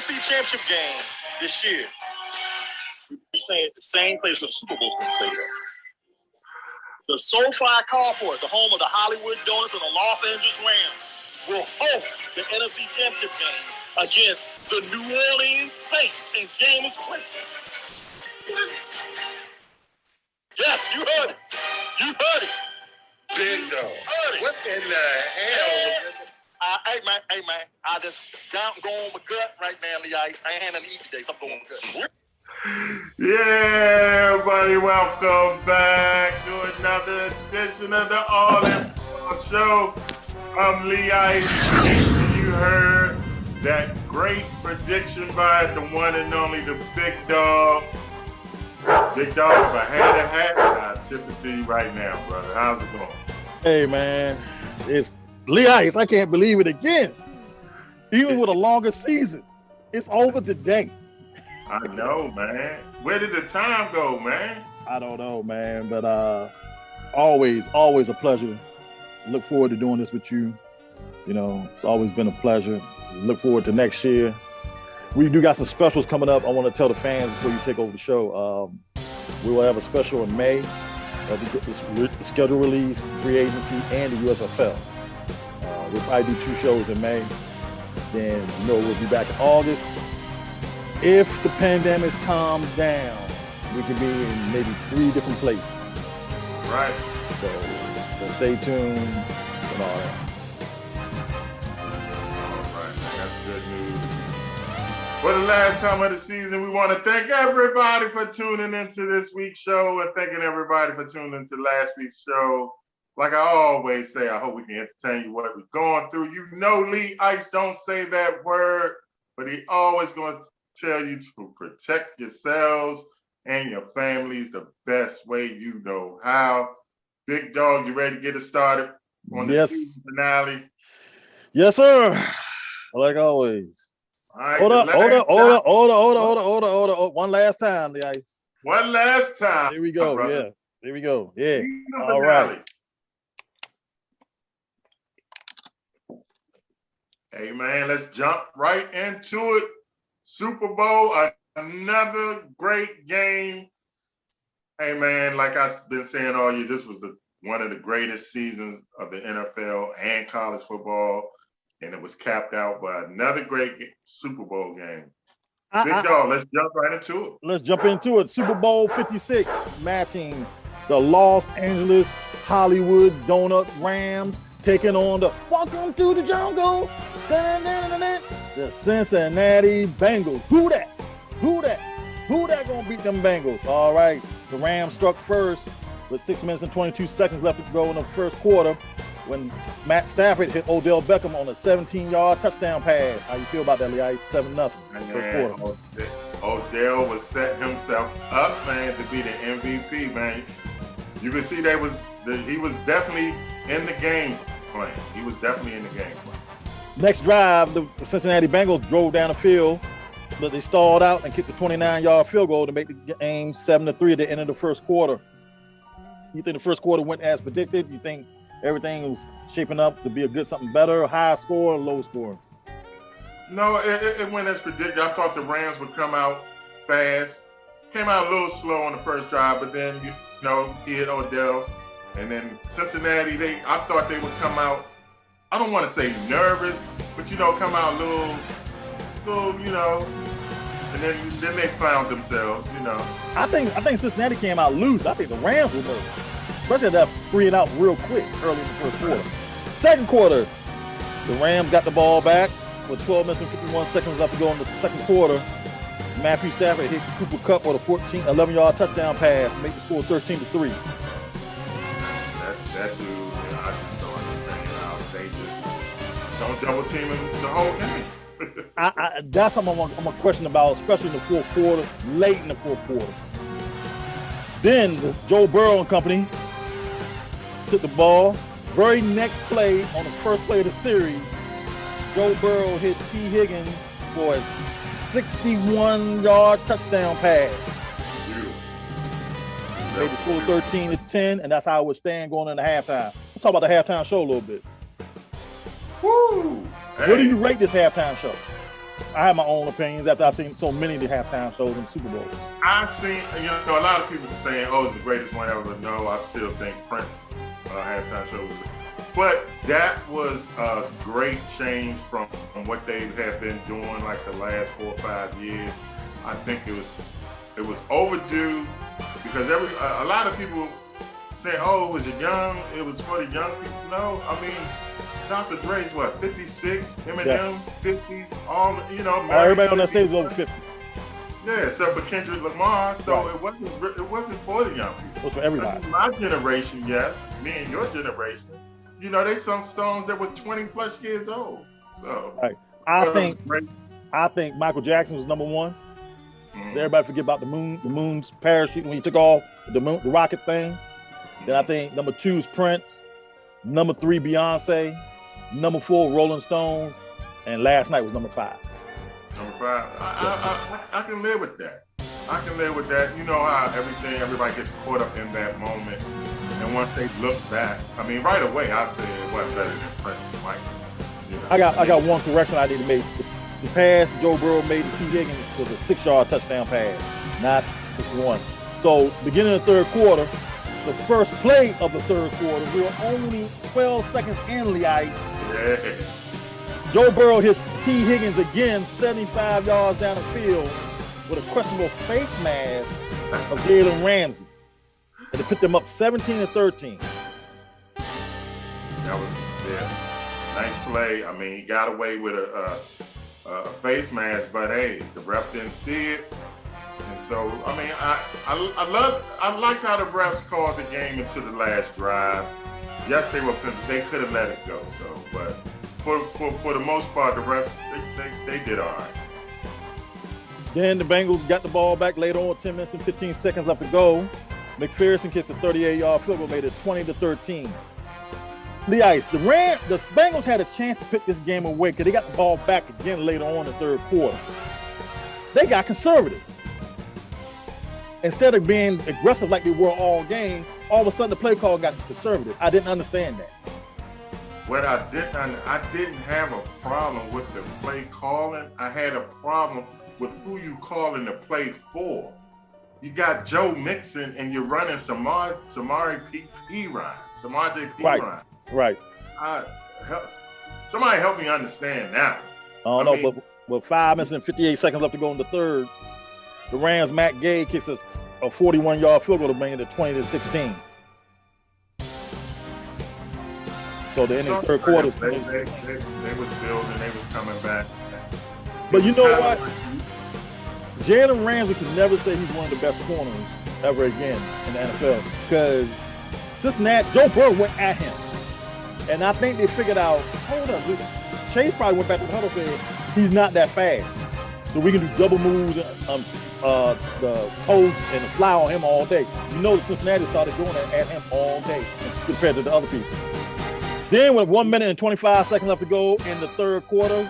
NFC Championship game this year. You're saying the same place where the Super Bowl's going to play there. The SoFi Carport, the home of the Hollywood Donuts and the Los Angeles Rams, will host the NFC Championship game against the New Orleans Saints and Jameis Winston. Yes, you heard it. You heard it. Bingo. Heard it. What in the hell? Hey man, I just go on my gut right now on the ice. I ain't had nothing to eat today, so I'm going on my gut. Yeah, everybody, welcome back to another edition of the All In Football Show. I'm Lee Ice. You heard that great prediction by the one and only the Big Dog. Big Dog, if I had a hat, I'd tip it to you right now, brother. How's it going? Hey, man, it's Lee Ice. I can't believe it again. Even with a longer season, it's over today. I know, man. Where did the time go, man? I don't know, man, but always a pleasure. Look forward to doing this with you. You know, it's always been a pleasure. Look forward to next year. We do got some specials coming up. I want to tell the fans before you take over the show. We will have a special in May. The schedule release, free agency, and the USFL. We'll probably do 2 shows in May. Then, we'll be back in August. If the pandemic calms down, we can be in maybe 3 different places. Right. So stay tuned and all that. All right, that's good news. For the last time of the season, we want to thank everybody for tuning into this week's show and thanking everybody for tuning into last week's show. Like I always say, I hope we can entertain you what we're going through. You know Lee Ice don't say that word, but he always going to tell you to protect yourselves and your families the best way you know how. Big Dog, you ready to get us started on the season finale? Yes, sir. Like always. All right, Hold up. One last time, the ice. One last time. Here we go. Yeah. Here we go. Yeah. All right. Hey, man, let's jump right into it. Super Bowl, another great game. Hey, man, like I've been saying all year, this was one of the greatest seasons of the NFL and college football, and it was capped out by another great Super Bowl game. Big Dog, let's jump right into it. Let's jump into it. Super Bowl 56, matching the Los Angeles Hollywood Donut Rams, taking on the Welcome to the Jungle, the Cincinnati Bengals. Who that gonna beat them Bengals? All right, the Rams struck first with 6 minutes and 22 seconds left to go in the first quarter when Matt Stafford hit Odell Beckham on a 17-yard touchdown pass. How you feel about that, Lee Ice? 7-0 first quarter. Odell was setting himself up, man, to be the MVP, man. You can see he was definitely in the game plan. He was definitely in the game plan. Next drive, the Cincinnati Bengals drove down the field, but they stalled out and kicked the 29-yard field goal to make the game 7-3 at the end of the first quarter. You think the first quarter went as predicted? You think everything was shaping up to be something better, high score, low score? No, it went as predicted. I thought the Rams would come out fast. Came out a little slow on the first drive, but then, he hit Odell. And then Cincinnati, I thought they would come out, I don't want to say nervous, but, come out a little, and then they found themselves, I think Cincinnati came out loose. I think the Rams were nervous, especially that freeing out real quick early in the first quarter. Second quarter, the Rams got the ball back with 12 minutes and 51 seconds left to go in the second quarter. Matthew Stafford hit Cooper Kupp with a 11-yard touchdown pass to make the score 13-3. That dude, I just don't understand how they just don't double team him the whole game. That's something I'm a question about, especially in the fourth quarter, late in the fourth quarter. Then Joe Burrow and company took the ball. Very next play, on the first play of the series, Joe Burrow hit T. Higgins for a 61-yard touchdown pass. Made the score 13-10, and that's how it would stand going into halftime. Let's talk about the halftime show a little bit. Woo! Hey. What do you rate this halftime show? I have my own opinions after I've seen so many of the halftime shows in the Super Bowl. I seen, a lot of people saying, "Oh, it's the greatest one ever." But no, I still think Prince halftime show was. But that was a great change from what they have been doing like the last 4 or 5 years. I think it was overdue because a lot of people say, "Oh, it was for the young people." No, I mean, Dr. Dre's what, 56, Eminem 50, everybody on that stage is over 50. Yeah, except for Kendrick Lamar. So Right. it wasn't for the young people. It was for everybody. I mean, my generation, yes, me and your generation. They sung songs that were 20 plus years old. So Right. I think Michael Jackson was number one. Everybody forget about the moon's parachute when he took off the rocket thing. Then I think number 2 is Prince. Number 3, Beyonce. Number 4, Rolling Stones. And last night was number 5. Number 5. I can live with that. I can live with that. You know how everybody gets caught up in that moment. And once they look back, I mean, right away I said it wasn't better than Prince and Michael. I got one correction I need to make. The pass Joe Burrow made to T. Higgins was a 6-yard touchdown pass, not 6-1. So beginning of the third quarter, the first play of the third quarter, we were only 12 seconds in the ice. Yeah. Joe Burrow hits T. Higgins again, 75 yards down the field with a questionable face mask of Jalen Ramsey. And it put them up 17-13. That was, nice play. I mean, he got away with a face mask, but hey, the ref didn't see it. And so, I mean, I liked how the refs called the game into the last drive. Yes, they could have let it go. So, but for the most part, the refs they did all right. Then the Bengals got the ball back later on, 10 minutes and 15 seconds left to go. McPherson kicks a 38-yard field goal, made it 20-13. The Bengals had a chance to pick this game away because they got the ball back again later on in the third quarter. They got conservative. Instead of being aggressive like they were all game, all of a sudden the play call got conservative. I didn't understand that. What I didn't have a problem with the play calling. I had a problem with who you calling the play for. You got Joe Mixon and you're running Samaje Perine. Right. Somebody help me understand now. I don't know, but 5 minutes and 58 seconds left to go in the third. The Rams' Matt Gay kicks a 41-yard field goal to bring it to 20-16. So the end of the third quarter. They was building. They was coming back. But you know what? Jalen Ramsey could never say he's one of the best corners ever again in the NFL because Cincinnati, Joe Burrow went at him. And I think they figured out, hold up, Chase probably went back to the huddle and said, he's not that fast. So we can do double moves, the post and the fly on him all day. You know Cincinnati started doing that at him all day compared to the other people. Then with 1 minute and 25 seconds left to go in the third quarter,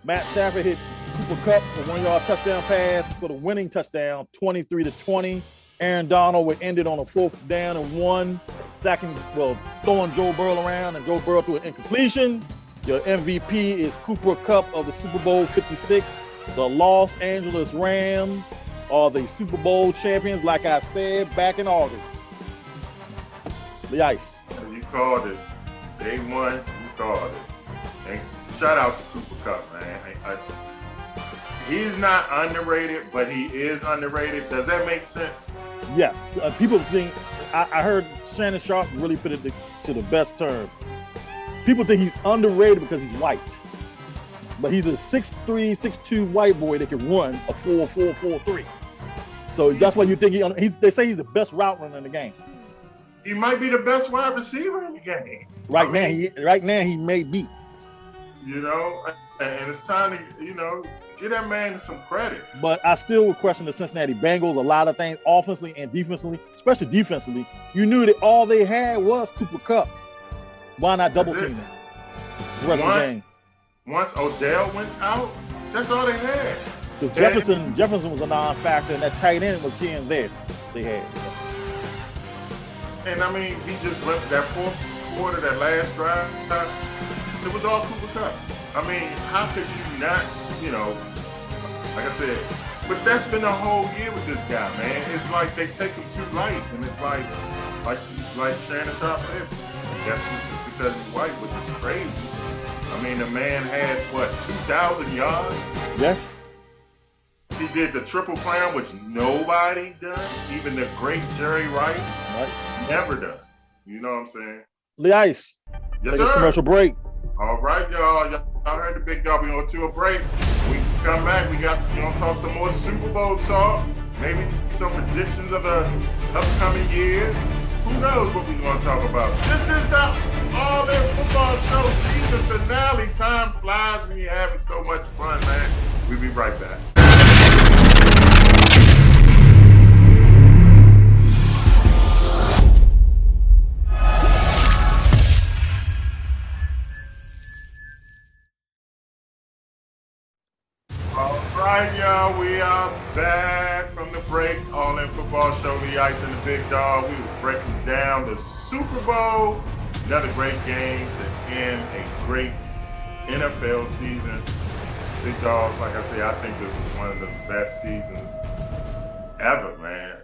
Matt Stafford hit Cooper Kupp for 1-yard touchdown pass for the winning touchdown, 23-20. Aaron Donald would end it on a 4th down and 1, throwing Joe Burrow around, and Joe Burrow threw an incompletion. Your MVP is Cooper Kupp of the Super Bowl 56. The Los Angeles Rams are the Super Bowl champions, like I said back in August. The ice. You called it. Day one, you called it. And shout out to Cooper Kupp, man. He's not underrated, but he is underrated. Does that make sense? Yes. People think, I heard Shannon Sharp really put it to the best term. People think he's underrated because he's white. But he's a 6'3", 6'2" white boy that can run a 4.443. So that's why you think they say he's the best route runner in the game. He might be the best wide receiver in the game. Right now he may be. And it's time to, give that man some credit. But I still would question the Cincinnati Bengals, a lot of things, offensively and defensively, especially defensively. You knew that all they had was Cooper Kupp. Why not double team him the rest of the game? Once Odell went out, that's all they had. Because Jefferson was a non-factor, and that tight end was here and there. They had. And I mean, he just went that fourth quarter, that last drive. It was all Cooper Kupp. I mean, how could you not, like I said, but that's been the whole year with this guy, man. It's like they take him too light, and it's like Shannon Sharp said, that's just because he's white, which is crazy. I mean, the man had, 2,000 yards? Yeah. He did the triple crown, which nobody done, even the great Jerry Rice, never done. You know what I'm saying? Lee Ice. Yes, sir. Commercial break. All right, y'all. Y'all heard the big dog. We're going to a break. We come back. We're going to talk some more Super Bowl talk. Maybe some predictions of the upcoming year. Who knows what we're going to talk about? This is the All In Football Show season finale. Time flies when you're having so much fun, man. We'll be right back. All right, y'all, we are back from the break. All In Football Show, Lee Ice and the Big Dog. We were breaking down the Super Bowl. Another great game to end a great NFL season. Big Dog, like I say, I think this was one of the best seasons ever, man.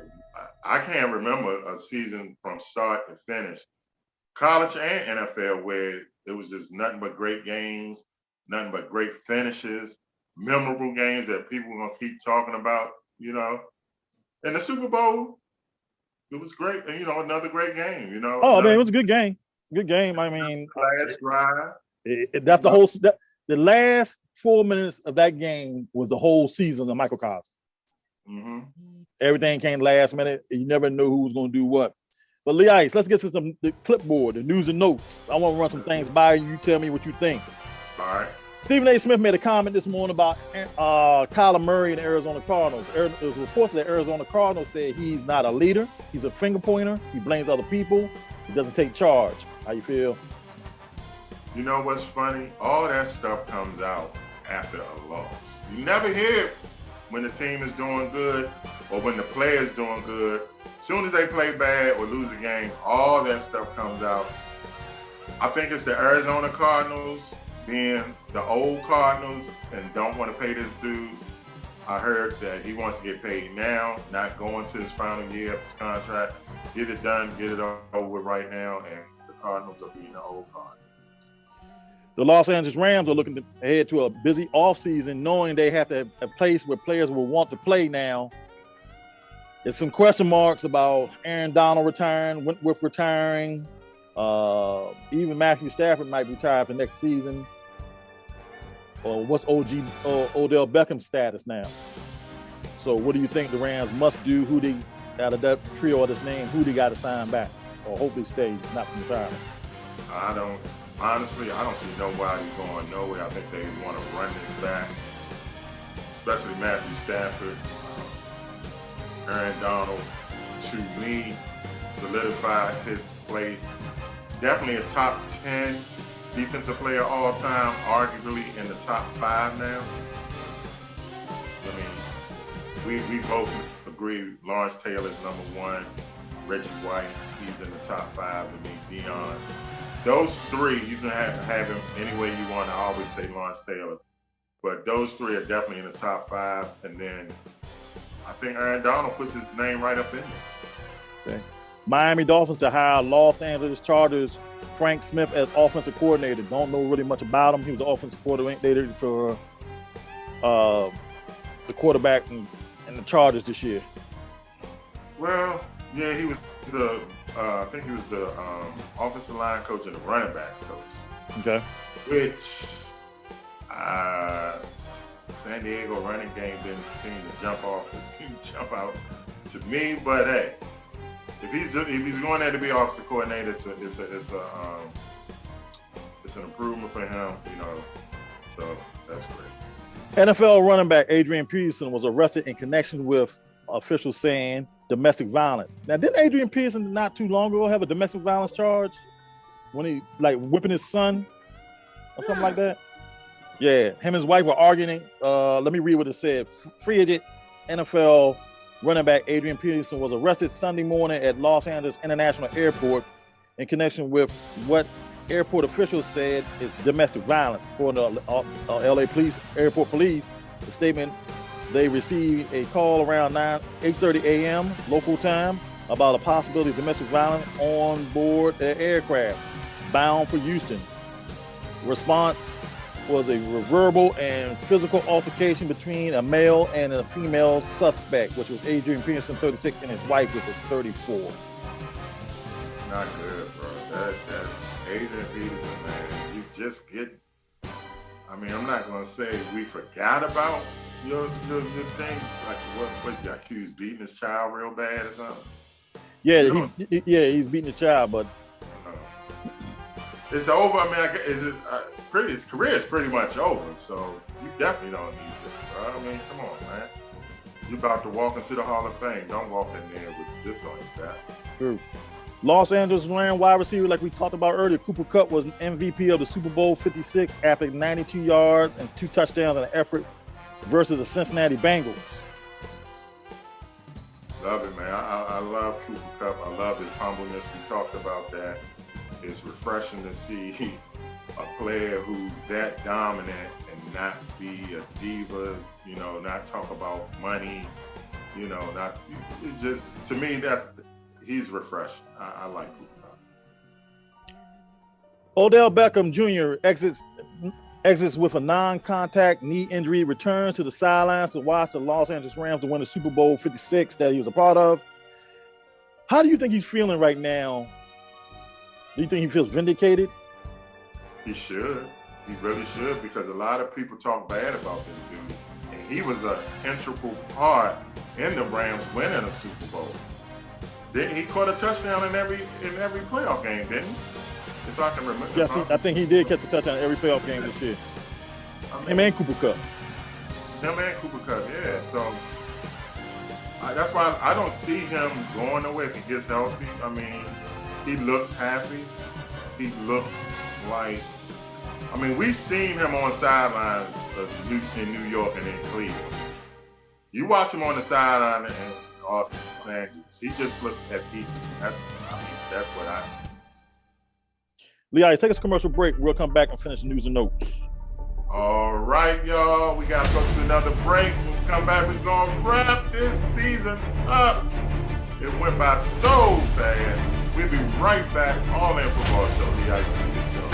I can't remember a season from start to finish, college and NFL, where it was just nothing but great games, nothing but great finishes, memorable games that people are going to keep talking about, And the Super Bowl, it was great. And, another great game, Oh, man, it was a good game. Good game. I mean, last drive. That's the whole. The last 4 minutes of that game was the whole season of microcosm. Mm-hmm. Everything came last minute. And you never knew who was going to do what. But Lee Ice, let's get to the clipboard, the news and notes. I want to run some things by you. You tell me what you think. All right. Stephen A. Smith made a comment this morning about Kyler Murray and the Arizona Cardinals. It was reported that Arizona Cardinals said he's not a leader. He's a finger pointer. He blames other people. He doesn't take charge. How you feel? You know what's funny? All that stuff comes out after a loss. You never hear when the team is doing good or when the player's doing good. As soon as they play bad or lose a game, all that stuff comes out. I think it's the Arizona Cardinals being the old Cardinals and don't want to pay this dude. I heard that he wants to get paid now, not going to his final year of his contract. Get it done, get it over with right now, and the Cardinals are being the old Cardinals. The Los Angeles Rams are looking ahead to a busy offseason, knowing they have to have a place where players will want to play now. There's some question marks about Aaron Donald retiring, Wentworth retiring. Even Matthew Stafford might retire for next season. What's Odell Beckham's status now? So what do you think the Rams must do? Who they, out of that trio of this name, who they got to sign back or hopefully stay, not from retirement? I don't see nobody going nowhere. I think they want to run this back, especially Matthew Stafford. Aaron Donald, to me, solidified his place. Definitely a top 10 defensive player all time, arguably in the top 5 now. I mean, we both agree Lawrence Taylor's #1. Reggie White, he's in the top 5 to me. Beyond those 3, you can have him any way you want. I always say Lawrence Taylor, but those 3 are definitely in the top 5. And then I think Aaron Donald puts his name right up in there. Okay. Miami Dolphins to hire Los Angeles Chargers Frank Smith as offensive coordinator. Don't know really much about him. He was the offensive coordinator for the quarterback in the Chargers this year. Well, yeah, he was I think he was the offensive line coach and the running backs coach. Okay. Which San Diego running game didn't seem to jump out to me, but hey, if he's going there to be offensive coordinator, it's an improvement for him, So that's great. NFL running back Adrian Peterson was arrested in connection with officials saying domestic violence. Now, didn't Adrian Peterson not too long ago have a domestic violence charge when he whipping his son or something like that? Yeah, him and his wife were arguing. Let me read what it said. Free agent NFL running back Adrian Peterson was arrested Sunday morning at Los Angeles International Airport in connection with what airport officials said it's domestic violence. According to LA police, airport police, the statement, they received a call around 8:30 a.m. local time about a possibility of domestic violence on board their aircraft bound for Houston. Response was a verbal and physical altercation between a male and a female suspect, which was Adrian Peterson, 36, and his wife, which is 34. Not good, bro. That Adrian Peterson, man, you just get. I mean, I'm not gonna say we forgot about your thing. Like what you accused beating his child real bad or something? Yeah, he's beating the child, but it's over. I mean, his career is pretty much over. So you definitely don't need this, bro. I mean, come on, man. You about to walk into the Hall of Fame. Don't walk in there with this on your back. True. Los Angeles Rams wide receiver, like we talked about earlier, Cooper Kupp was an MVP of the Super Bowl 56 after 92 yards and 2 touchdowns in an effort versus the Cincinnati Bengals. Love it, man. I love Cooper Kupp. I love his humbleness. We talked about that. It's refreshing to see a player who's that dominant and not be a diva, not talk about money, it's just, to me, he's refreshing. I like Cooper Kupp. Odell Beckham Jr. exits with a non-contact knee injury, returns to the sidelines to watch the Los Angeles Rams to win the Super Bowl 56 that he was a part of. How do you think he's feeling right now? Do you think he feels vindicated? He should. He really should, because a lot of people talk bad about this dude. And he was an integral part in the Rams winning a Super Bowl. He caught a touchdown in every playoff game, didn't he? If I can remember. Yes, I think he did catch a touchdown in every playoff game this year. Him and Cooper Kupp. Him and Cooper Kupp, yeah. So that's why I don't see him going away if he gets healthy. I mean, he looks happy. He looks like, we've seen him on sidelines in New York and in Cleveland. You watch him on the sideline in Los Angeles, he just looked at peace. That's what I see. Leah, take us a commercial break. We'll come back and finish news and notes. All right, y'all. We got to go to another break. When we come back, we're going to wrap this season up. It went by so fast. We'll be right back. All In Football Show. The Ice and the Big Dog.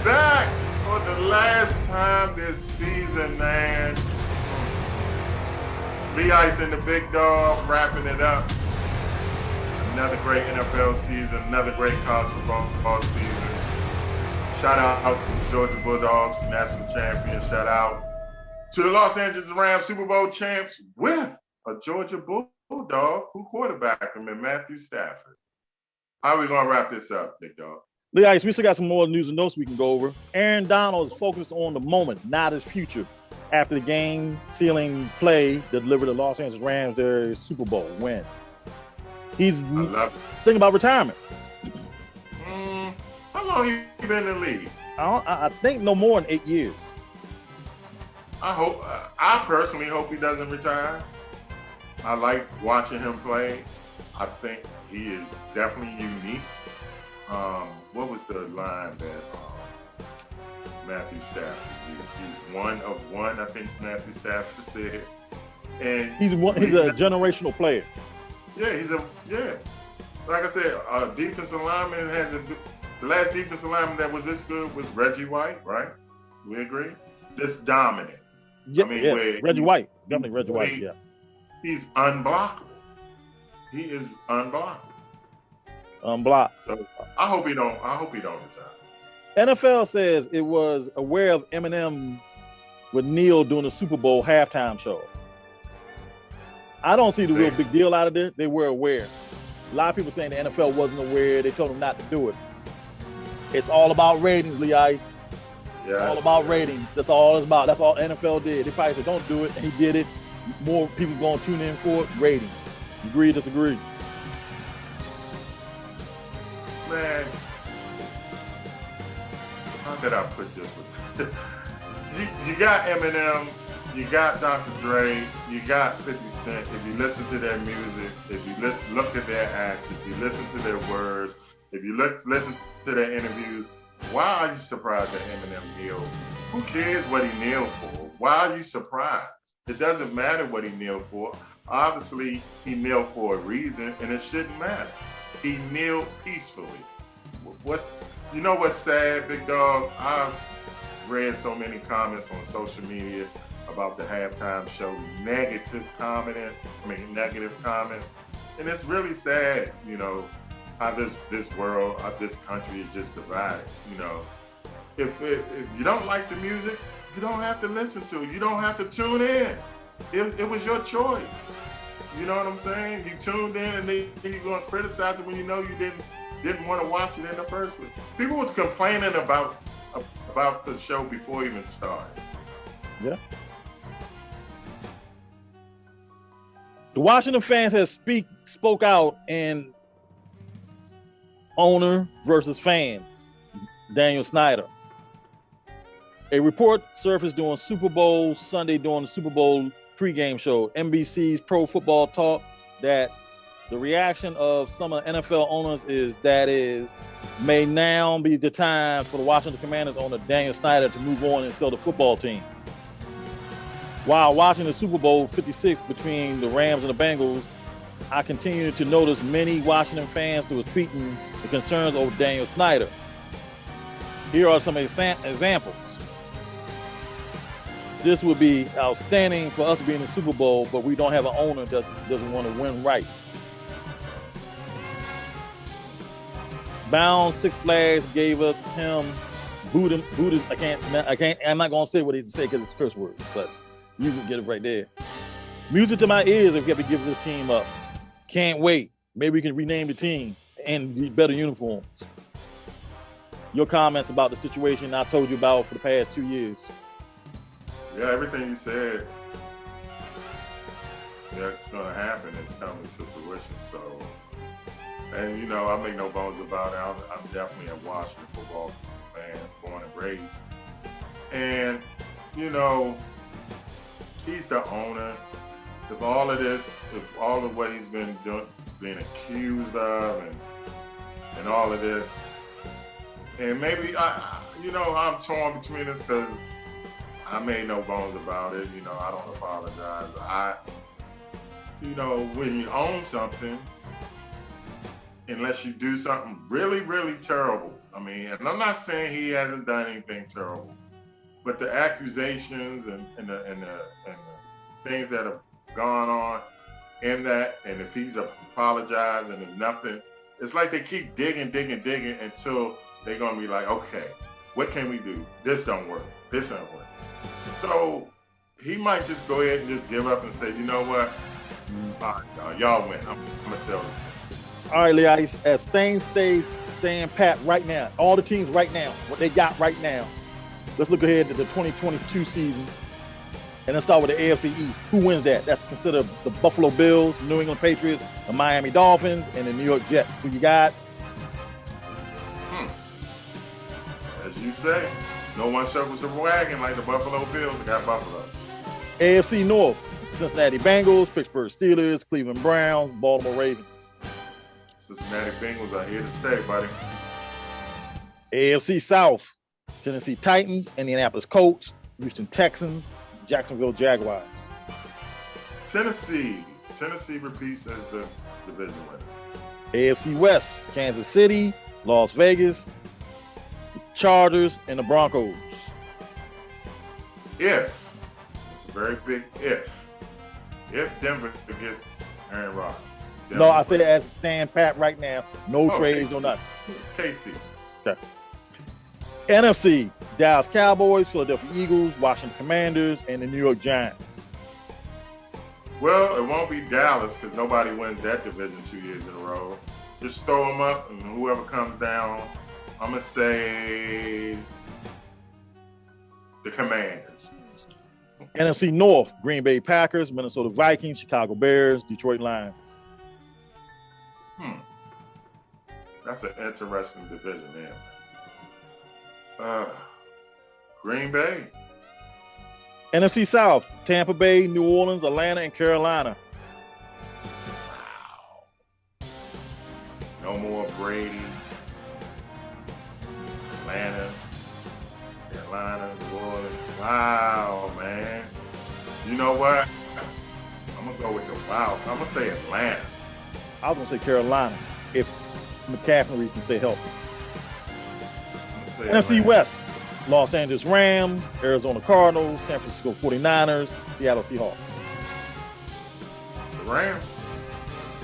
Back for the last time this season, man. Lee Ice and the Big Dog wrapping it up. Another great NFL season, another great college football season. Shout out to the Georgia Bulldogs for national champions. Shout out to the Los Angeles Rams Super Bowl champs with a Georgia Bulldog who quarterbacked them in Matthew Stafford. How are we going to wrap this up, Big Dog? Leah, we still got some more news and notes we can go over. Aaron Donald is focused on the moment, not his future, after the game-sealing play that delivered the Los Angeles Rams their Super Bowl win. He's thinking about retirement. How long have you been in the league? I think no more than 8 years. I personally hope he doesn't retire. I like watching him play. I think he is definitely unique. What was the line that Matthew Stafford used? He's one of one, I think Matthew Stafford said. And he's a generational player. Yeah, like I said, defensive lineman the last defensive lineman that was this good was Reggie White, right? We agree? Just dominant. Yeah, Reggie White. Definitely Reggie White, yeah. He's unblockable. He is unblockable. Unblocked. So I hope he don't retire. NFL says it was aware of Eminem with Neil doing the Super Bowl halftime show. I don't see the real big deal out of it. They were aware. A lot of people saying the NFL wasn't aware. They told them not to do it. It's all about ratings, Lee Ice. Yes. All about ratings. That's all it's about. That's all NFL did. They probably said, don't do it. And he did it. More people going to tune in for it. Ratings. Agree, disagree? Man, how did I put this with you got Eminem, you got Dr. Dre, you got 50 Cent. If you listen to their music, if you look at their acts, if you listen to their words, if you listen to their interviews, why are you surprised that Eminem kneeled? Who cares what he kneeled for? Why are you surprised? It doesn't matter what he kneeled for. Obviously, he kneeled for a reason, and it shouldn't matter. He kneeled peacefully. You know what's sad, big dog? I've read so many comments on social media about the halftime show, negative comments, and it's really sad, you know, how this world, how this country is just divided. You know, if you don't like the music, you don't have to listen to it. You don't have to tune in. It was your choice. You know what I'm saying? You tuned in, and then you're gonna criticize it when you know you didn't want to watch it in the first place. People was complaining about the show before it even started. Yeah. The Washington fans have spoke out in owner versus fans, Daniel Snyder. A report surfaced during Super Bowl Sunday during the Super Bowl pregame show. NBC's Pro Football Talk that the reaction of some of the NFL owners may now be the time for the Washington Commanders owner Daniel Snyder to move on and sell the football team. While watching the Super Bowl 56 between the Rams and the Bengals, I continue to notice many Washington fans who are tweeting the concerns over Daniel Snyder. Here are some examples. This would be outstanding for us to be in the Super Bowl, but we don't have an owner that doesn't want to win right. Bound Six Flags gave us him Buddha. I'm not gonna say what he say because it's curse words, but you can get it right there. Music to my ears if you have to give this team up. Can't wait. Maybe we can rename the team and be better uniforms. Your comments about the situation I told you about for the past 2 years. Yeah, everything you said, it's gonna happen. It's coming to fruition. So, and you know, I make no bones about it. I'm definitely a Washington football fan, born and raised. And you know, he's the owner. If all of what he's been being accused of, and all of this, and maybe I'm torn between this because I made no bones about it. You know, I don't apologize. When you own something, unless you do something really, really terrible. I mean, and I'm not saying he hasn't done anything terrible, but the accusations and the things that have gone on in that, and if he's apologized and if nothing, it's like they keep digging until they're gonna be like, okay, what can we do? This don't work. This don't work. So he might just go ahead and just give up and say, you know what? All right, y'all win. I'm gonna sell the team. All right, Lee Ice, as Stain stays staying pat right now, all the teams right now, what they got right now. Let's look ahead to the 2022 season. And let's start with the AFC East. Who wins that? That's considered the Buffalo Bills, New England Patriots, the Miami Dolphins, and the New York Jets. Who you got? As you say, no one circles the wagon like the Buffalo Bills. I got Buffalo. AFC North, Cincinnati Bengals, Pittsburgh Steelers, Cleveland Browns, Baltimore Ravens. Cincinnati Bengals are here to stay, buddy. AFC South, Tennessee Titans, Indianapolis Colts, Houston Texans, Jacksonville Jaguars. Tennessee repeats as the division winner. AFC West, Kansas City, Las Vegas, the Chargers, and the Broncos. It's a very big if Denver gets Aaron Rodgers. No, I say as stand pat right now. No trades, no nothing. KC. Okay. NFC, Dallas Cowboys, Philadelphia Eagles, Washington Commanders, and the New York Giants. Well, it won't be Dallas because nobody wins that division 2 years in a row. Just throw them up, and whoever comes down, I'm going to say the Commanders. NFC North, Green Bay Packers, Minnesota Vikings, Chicago Bears, Detroit Lions. That's an interesting division there. Green Bay. NFC South, Tampa Bay, New Orleans, Atlanta, and Carolina. Wow. No more Brady. Atlanta, Carolina, New Orleans. Wow, man. You know what? I'm going to go with the wow. I'm going to say Atlanta. I was going to say Carolina if McCaffrey can stay healthy. NFC West, Los Angeles Rams, Arizona Cardinals, San Francisco 49ers, Seattle Seahawks. The Rams.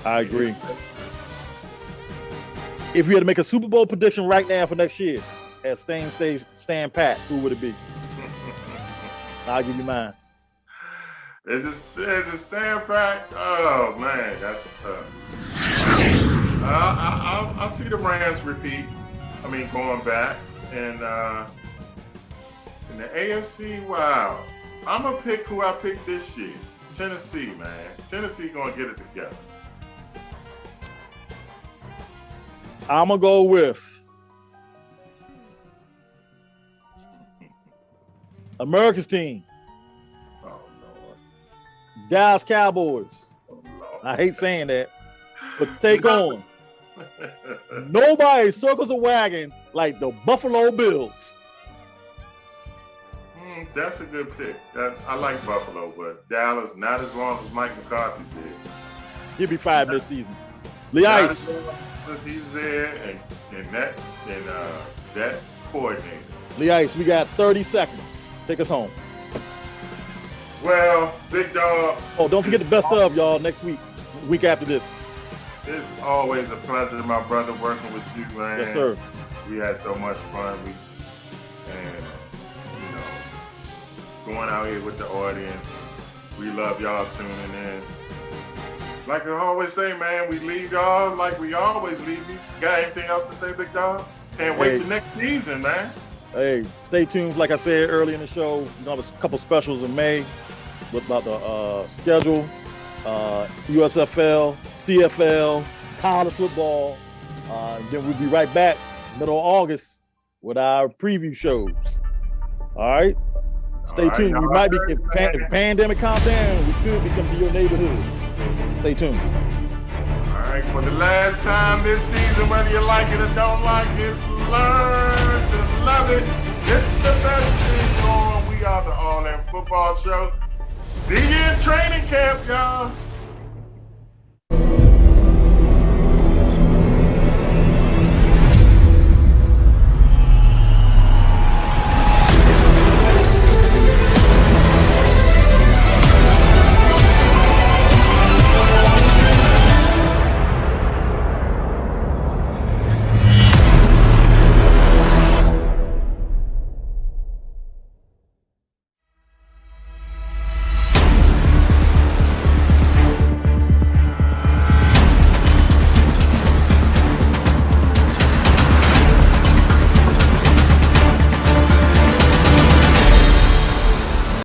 I agree. If you had to make a Super Bowl prediction right now for next year, as stand pat, who would it be? I'll give you mine. Is it stand pat? Oh man, that's tough. I'll see the Rams repeat. Going back. And in the AFC, wow. I'm going to pick who I picked this year. Tennessee, man. Tennessee going to get it together. I'm going to go with America's team. Oh, Lord. Dallas Cowboys. Oh, Lord. I hate saying that, but take on. Nobody circles a wagon like the Buffalo Bills. That's a good pick. I like Buffalo, but Dallas not as long as Mike McCarthy's there. He'll be fired this season. Lee Ice. He's there, and that coordinator. Lee Ice, we got 30 seconds. Take us home. Well, Big Dog. Oh, don't forget the best of y'all next week after this. It's always a pleasure, my brother, working with you, man. Yes, sir. We had so much fun. Going out here with the audience. We love y'all tuning in. Like I always say, man, we leave y'all like we always leave you. Got anything else to say, Big Dog? Can't wait till next season, man. Hey, stay tuned. Like I said earlier in the show, we're gonna have a couple specials in May about the schedule, USFL, CFL, college football. Then we'll be right back middle of August with our preview shows. All right. Stay tuned. We might be if pandemic calms down, we could become to your neighborhood. Stay tuned. All right. For the last time this season, whether you like it or don't like it, learn to love it. This is the best thing going. We are the All In Football Show. See you in training camp, y'all.